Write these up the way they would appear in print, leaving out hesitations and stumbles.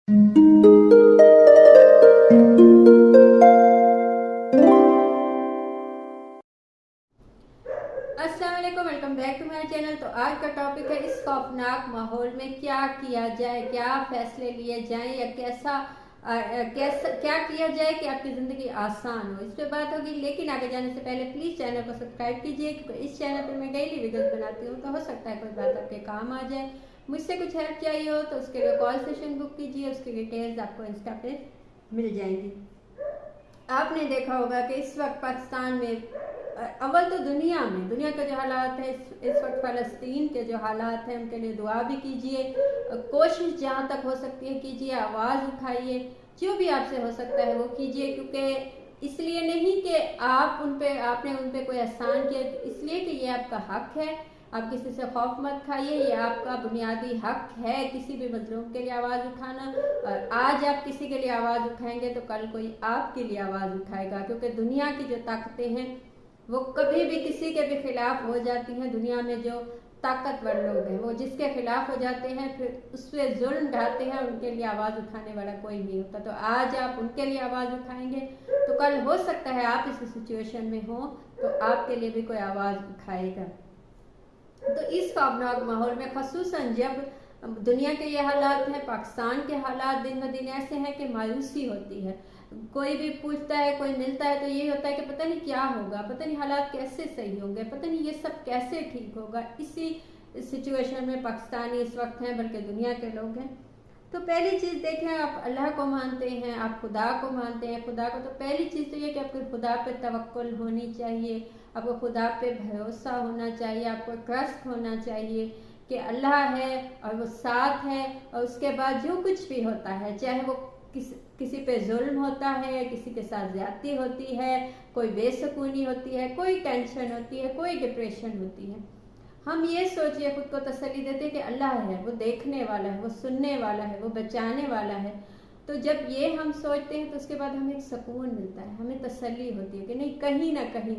अस्सलाम वालेकुम, welcome back to my channel. तो आज का टॉपिक है इस खौफनाक माहौल में क्या किया जाए, क्या फैसले लिए जाएं या क्या किया जाए कि आपकी ज़िंदगी आसान हो, इस पे बात होगी। लेकिन आगे जाने से पहले प्लीज़ चैनल को सब्सक्राइब कीजिए, क्योंकि इस चैनल पर मैं डेली वीडियोस बनाती हूँ, तो हो सकता है कोई बात आपके काम आ जाए। मुझसे कुछ हेल्प चाहिए हो तो उसके लिए कॉल सेशन बुक कीजिए, उसकी डिटेल्स आपको इंस्टा पे मिल जाएंगी। आपने देखा होगा कि इस वक्त पाकिस्तान में, अव्वल तो दुनिया के जो हालात है, इस वक्त फ़लस्तीन के जो हालात हैं उनके लिए दुआ भी कीजिए, कोशिश जहाँ तक हो सकती है कीजिए, आवाज़ उठाइए, जो भी आपसे हो सकता है वो कीजिए। क्योंकि इसलिए नहीं कि आपने उन पे कोई एहसान किया, इसलिए कि ये आपका हक है। आप किसी से खौफ मत खाइए, ये आपका बुनियादी हक है किसी भी मजलूम के लिए आवाज़ उठाना। और आज आप किसी के लिए आवाज़ उठाएंगे तो कल कोई आपके लिए आवाज़ उठाएगा, क्योंकि दुनिया की जो ताकतें हैं वो कभी भी किसी के भी खिलाफ हो जाती हैं। दुनिया में जो ताकतवर लोग हैं वो जिसके खिलाफ हो जाते हैं, फिर उस पर जुल्म ढाते हैं, उनके लिए आवाज़ उठाने वाला कोई नहीं होता। तो आज आप उनके लिए आवाज़ उठाएंगे तो कल हो सकता है आप इस सिचुएशन में हो तो आपके लिए भी कोई आवाज़ उठाएगा। तो इस खौफनाक माहौल में, खसूसन जब दुनिया के ये हालात हैं, पाकिस्तान के हालात दिन ब दिन ऐसे हैं कि मायूसी होती है। कोई भी पूछता है, कोई मिलता है तो यही होता है कि पता नहीं क्या होगा, पता नहीं हालात कैसे सही होंगे, पता नहीं ये सब कैसे ठीक होगा। इसी सिचुएशन में पाकिस्तानी इस वक्त हैं, बल्कि दुनिया के लोग हैं। तो पहली चीज़ देखें, आप अल्लाह को मानते हैं, आप खुदा को मानते हैं, खुदा को, तो पहली चीज़ तो ये कि आपको खुदा पे तवक्कुल होनी चाहिए, आपको खुदा पे भरोसा होना चाहिए, आपको ट्रस्ट होना चाहिए कि अल्लाह है और वो साथ है। और उसके बाद जो कुछ भी होता है, चाहे वो किसी पे जुल्म होता है, किसी के साथ ज्यादती होती है, कोई बेसुकूनी होती है, कोई टेंशन होती है, कोई डिप्रेशन होती है, हम ये सोचिए, खुद को तसल्ली देते हैं कि अल्लाह है, वो देखने वाला है, वो सुनने वाला है, वो बचाने वाला है। तो जब ये हम सोचते हैं तो उसके बाद हमें एक सुकून मिलता है, हमें तसल्ली होती है कि नहीं, कहीं ना कहीं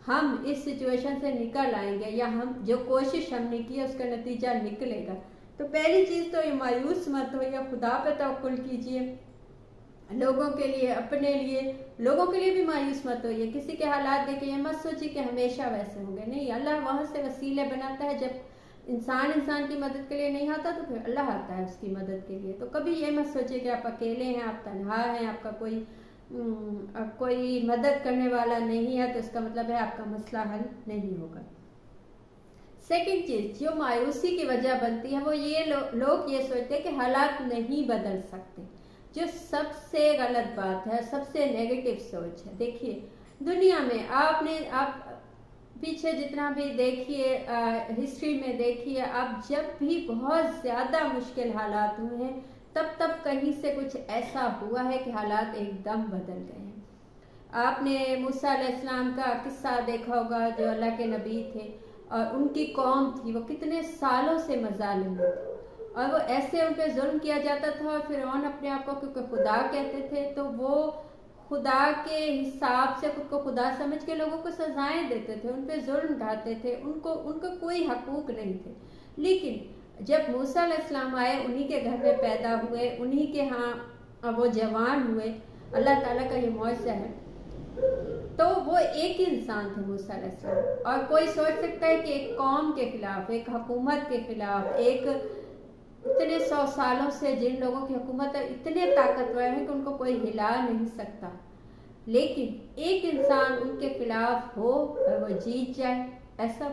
हम इस सिचुएशन से निकल आएंगे, या हम जो कोशिश हमने की है उसका नतीजा निकलेगा। तो पहली चीज़ तो ये मायूस मत हो, या खुदा पे तवक्कुल कीजिए। लोगों के लिए, अपने लिए, लोगों के लिए भी मायूस मत होइए। किसी के हालात देख के ये मत सोचिए कि हमेशा वैसे होंगे, नहीं, अल्लाह वहाँ से वसीले बनाता है। जब इंसान की मदद के लिए नहीं आता तो फिर अल्लाह आता है उसकी मदद के लिए। तो कभी ये मत सोचिए कि आप अकेले हैं, आप तन्हा हैं, आपका कोई मदद करने वाला नहीं है, तो इसका मतलब है आपका मसला हल नहीं होगा। सेकंड चीज़ जो मायूसी की वजह बनती है वो ये लोग ये सोचते हैं कि हालात नहीं बदल सकते, जो सबसे गलत बात है, सबसे नेगेटिव सोच है। देखिए, दुनिया में आप पीछे जितना भी देखिए, हिस्ट्री में देखिए, आप जब भी बहुत ज़्यादा मुश्किल हालात हुए हैं तब कहीं से कुछ ऐसा हुआ है कि हालात एकदम बदल गए हैं। आपने मूसा अलैहिस्सलाम का किस्सा देखा होगा, जो अल्लाह के नबी थे और उनकी कौम थी, वो कितने सालों से मज़ालिम में थे और वो ऐसे उन पर जुल्म किया जाता था। और फिरौन अपने आप को क्योंकि खुदा कहते थे, तो वो खुदा के हिसाब से खुद को खुदा समझ के लोगों को सजाएं देते थे, उन पर जुल्म ढाते थे, उनको कोई हकूक नहीं थे। लेकिन जब मूसा अलैहिस्सलाम आए, उन्हीं के घर में पैदा हुए, उन्हीं के यहाँ वो जवान हुए, अल्लाह ताला का ये मौजज़ा है। तो वो एक ही इंसान थे मूसा अलैहिस्सलाम। और कोई सोच सकता है कि एक कौम के खिलाफ, एक हुकूमत के खिलाफ, एक इतने 100 सालों से जिन लोगों की हुकूमत है, इतने ताकतवर हैं कि उनको कोई हिला नहीं सकता, लेकिन एक इंसान उनके खिलाफ हो और वो जीत जाए, ऐसा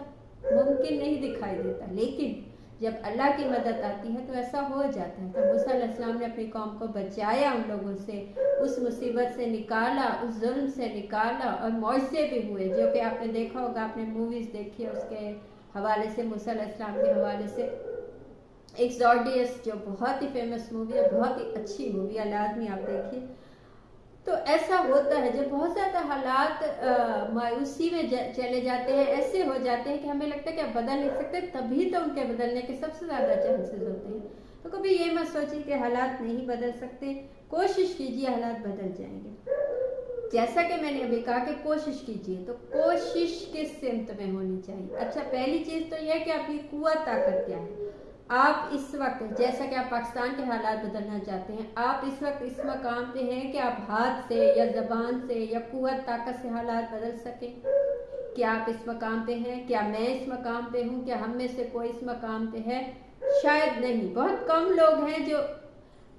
मुमकिन नहीं दिखाई देता। लेकिन जब अल्लाह की मदद आती है तो ऐसा हो जाता है। तो मूसा अलैहिस्सलाम ने अपनी कौम को बचाया, उन लोगों से, उस मुसीबत से निकाला, उस जुल्म से निकाला, और मौजज़े भी हुए, जो कि आपने देखा होगा, आपने मूवीज़ देखी है उसके हवाले से, मूसा अलैहिस्सलाम के हवाले से। एक्सोडस जो बहुत ही फेमस मूवी है, बहुत ही अच्छी मूवी है, लाजमी आप देखिए। तो ऐसा होता है जब बहुत ज़्यादा हालात मायूसी में चले जाते हैं, ऐसे हो जाते हैं कि हमें लगता है कि आप बदल नहीं सकते, तभी तो उनके बदलने के सबसे ज़्यादा चांसेस होते हैं। तो कभी ये मत सोचिए कि हालात नहीं बदल सकते, कोशिश कीजिए, हालात बदल जाएंगे। जैसा कि मैंने अभी कहा कि कोशिश कीजिए, तो कोशिश किस सिमत में होनी चाहिए। अच्छा, पहली चीज़ तो यह कि आपकी कुव्वत ताकत क्या है। आप इस वक्त, जैसा कि आप पाकिस्तान के हालात बदलना चाहते हैं, आप इस वक्त इस मकाम पे हैं कि आप हाथ से या ज़बान से या कुव्वत ताकत से हालात बदल सकें। क्या आप इस मकाम पे हैं? क्या मैं इस मकाम पे हूँ? क्या हम में से कोई इस मकाम पे है? शायद नहीं। बहुत कम लोग हैं जो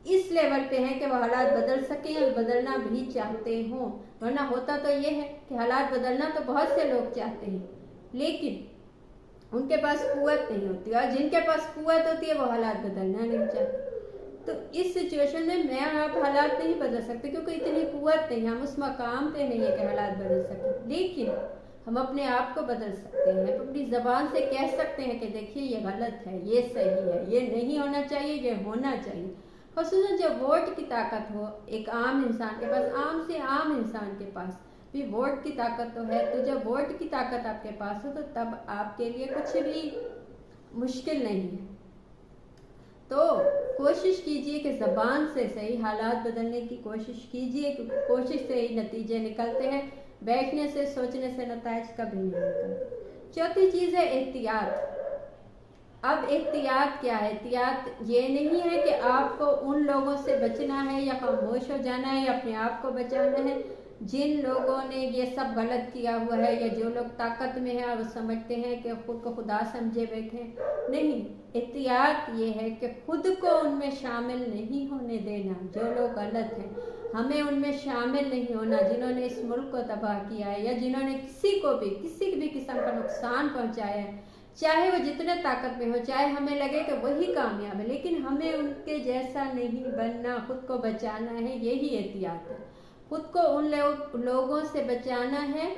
इस लेवल पे हैं कि वो हालात बदल सकें और बदलना भी चाहते हों। वरना होता तो ये है कि हालात बदलना तो बहुत से लोग चाहते हैं, लेकिन उनके पास कुव्वत नहीं होती, और जिनके पास कुव्वत होती है वो हालात बदलना नहीं चाहते। तो इस सिचुएशन में मैं और आप हालात नहीं बदल सकते, क्योंकि इतनी कुव्वत नहीं, हम उस मकाम पे नहीं है कि हालात बदल सकें। लेकिन हम अपने आप को बदल सकते हैं। अपनी ज़बान से कह सकते हैं कि देखिए ये गलत है, ये सही है, ये नहीं होना चाहिए, ये होना चाहिए। ख़ुसूसन जब वोट की ताकत हो एक आम इंसान के पास, आम से आम इंसान के पास भी वोट की ताकत तो है। तो जब वोट की ताकत आपके पास हो तो तब आपके लिए कुछ भी मुश्किल नहीं है। तो कोशिश कीजिए कि ज़बान से सही हालात बदलने की कोशिश कीजिए, क्योंकि कोशिश से ही नतीजे निकलते हैं, बैठने से सोचने से नताइज कभी नहीं निकलते। चौथी चीज़ है एहतियात। अब एहतियात क्या है? एहतियात ये नहीं है कि आपको उन लोगों से बचना है या खामोश हो जाना है या अपने आप को बचाना है जिन लोगों ने ये सब गलत किया हुआ है, या जो लोग ताकत में हैं और समझते हैं कि खुद को खुदा समझे बैठे। नहीं, एहतियात ये है कि खुद को उनमें शामिल नहीं होने देना जो लोग गलत हैं। हमें उनमें शामिल नहीं होना जिन्होंने इस मुल्क को तबाह किया है, या जिन्होंने किसी को भी किसी भी किस्म का नुकसान पहुँचाया है, चाहे वो जितने ताकत में हो, चाहे हमें लगे कि वही कामयाब है, लेकिन हमें उनके जैसा नहीं बनना, खुद को बचाना है। यही एहतियात है। खुद को उन लोगों से बचाना है,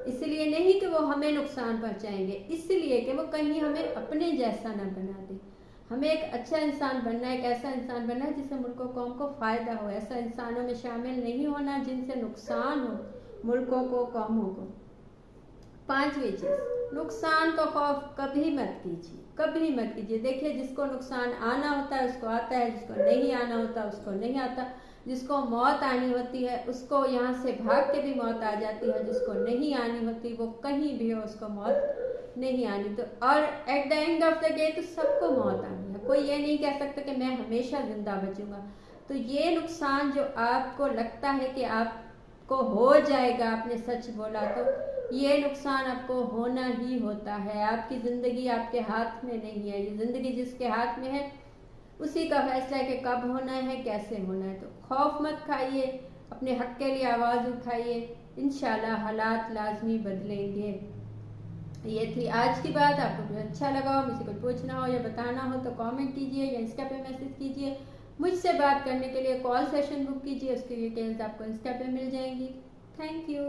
इसलिए नहीं कि वो हमें नुकसान पहुंचाएंगे, इसलिए कि वो कहीं हमें अपने जैसा ना बना दे। हमें एक अच्छा इंसान बनना है, एक ऐसा इंसान बनना है जिससे मुल्कों कौम को फ़ायदा हो। ऐसा इंसानों में शामिल नहीं होना जिनसे नुकसान हो मुल्कों को, कौमों को। पांचवी चीज़, नुकसान का खौफ कभी मत कीजिए, कभी मत कीजिए। देखिए, जिसको नुकसान आना होता है उसको आता है, जिसको नहीं आना होता उसको नहीं आता। जिसको मौत आनी होती है उसको यहाँ से भाग के भी मौत आ जाती है, जिसको नहीं आनी होती वो कहीं भी हो उसको मौत नहीं आनी। तो और at the end of the day तो सबको मौत आनी है। कोई ये नहीं कह सकता कि मैं हमेशा जिंदा बचूंगा। तो ये नुकसान जो आपको लगता है कि आपको हो जाएगा, आपने सच बोला, तो ये नुकसान आपको होना ही होता है। आपकी ज़िंदगी आपके हाथ में नहीं है। ये ज़िंदगी जिसके हाथ में है उसी का फैसला है कि कब होना है, कैसे होना है। तो खौफ मत खाइए, अपने हक के लिए आवाज़ उठाइए, इंशाल्लाह हालात लाजमी बदलेंगे। ये थी आज की बात। आपको कुछ अच्छा लगा हो, मुझसे कुछ पूछना हो या बताना हो तो कमेंट कीजिए या इंस्टा पे मैसेज कीजिए। मुझसे बात करने के लिए कॉल सेशन बुक कीजिए, उसकी डिटेल्स आपको इंस्टा पे मिल जाएंगी। Thank you.